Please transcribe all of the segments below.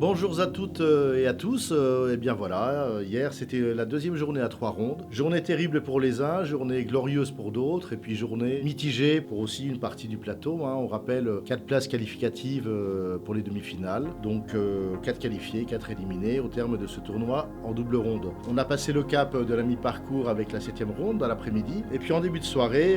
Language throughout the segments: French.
Bonjour à toutes et à tous. Eh bien voilà, hier c'était la deuxième journée à 3 rondes. Journée terrible pour les uns, journée glorieuse pour d'autres, et puis journée mitigée pour aussi une partie du plateau. On rappelle 4 places qualificatives pour les demi-finales. Donc 4 qualifiés, 4 éliminés au terme de ce tournoi en double ronde. On a passé le cap de la mi-parcours avec la 7e ronde dans l'après-midi. Et puis en début de soirée,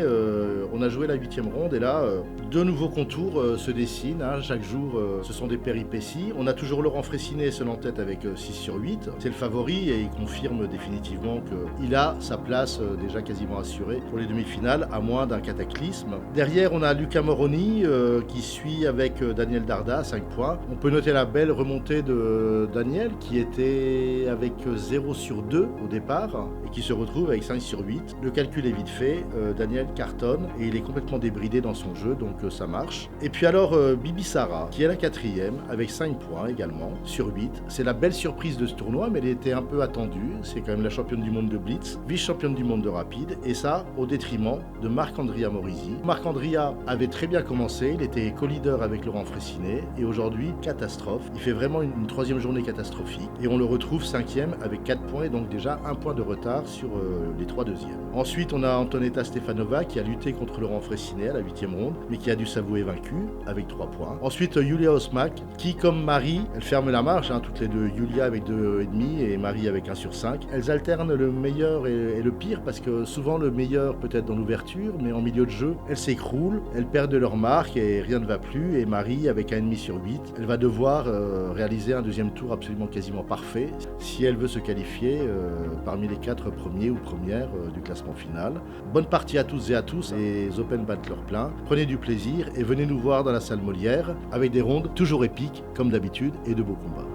on a joué la 8e ronde. Et là, deux nouveaux contours se dessinent. Chaque jour, ce sont des péripéties. On a toujours Laurent Fraissinet seul en tête avec 6 sur 8. C'est le favori et il confirme définitivement qu'il a sa place déjà quasiment assurée pour les demi-finales, à moins d'un cataclysme. Derrière, on a Luca Moroni qui suit avec Daniel Darda à 5 points. On peut noter la belle remontée de Daniel qui était avec 0 sur 2 au départ et qui se retrouve avec 5 sur 8. Le calcul est vite fait. Daniel cartonne et il est complètement débridé dans son jeu, donc ça marche. Et puis alors, Bibi Sarah qui est la 4e avec 5 points également sur 8. C'est la belle surprise de ce tournoi, mais elle était un peu attendue. C'est quand même la championne du monde de Blitz, vice-championne du monde de rapide, et ça au détriment de Marc-Andrea Morisi. Marc-Andrea avait très bien commencé, il était co-leader avec Laurent Fraissinet, et aujourd'hui, catastrophe. Il fait vraiment une troisième journée catastrophique, et on le retrouve 5e avec 4 points, et donc déjà 1 point de retard sur les 3 deuxièmes. Ensuite, on a Antonetta Stefanova qui a lutté contre Laurent Fraissinet à la 8e ronde, mais qui a dû s'avouer vaincu avec 3 points. Ensuite, Julia Osmak, qui comme Marie, elle ferme la marche, toutes les deux, Julia avec 2,5 et Marie avec 1 sur 5. Elles alternent le meilleur et le pire parce que souvent le meilleur peut être dans l'ouverture, mais en milieu de jeu, elles s'écroulent, elles perdent leur marque et rien ne va plus. Et Marie avec 1,5 sur 8, elle va devoir réaliser un deuxième tour absolument quasiment parfait si elle veut se qualifier parmi les 4 premiers ou premières du classement final. Bonne partie à toutes et à tous, les Open battent leur plein. Prenez du plaisir et venez nous voir dans la salle Molière avec des rondes toujours épiques comme d'habitude et de beaux combats.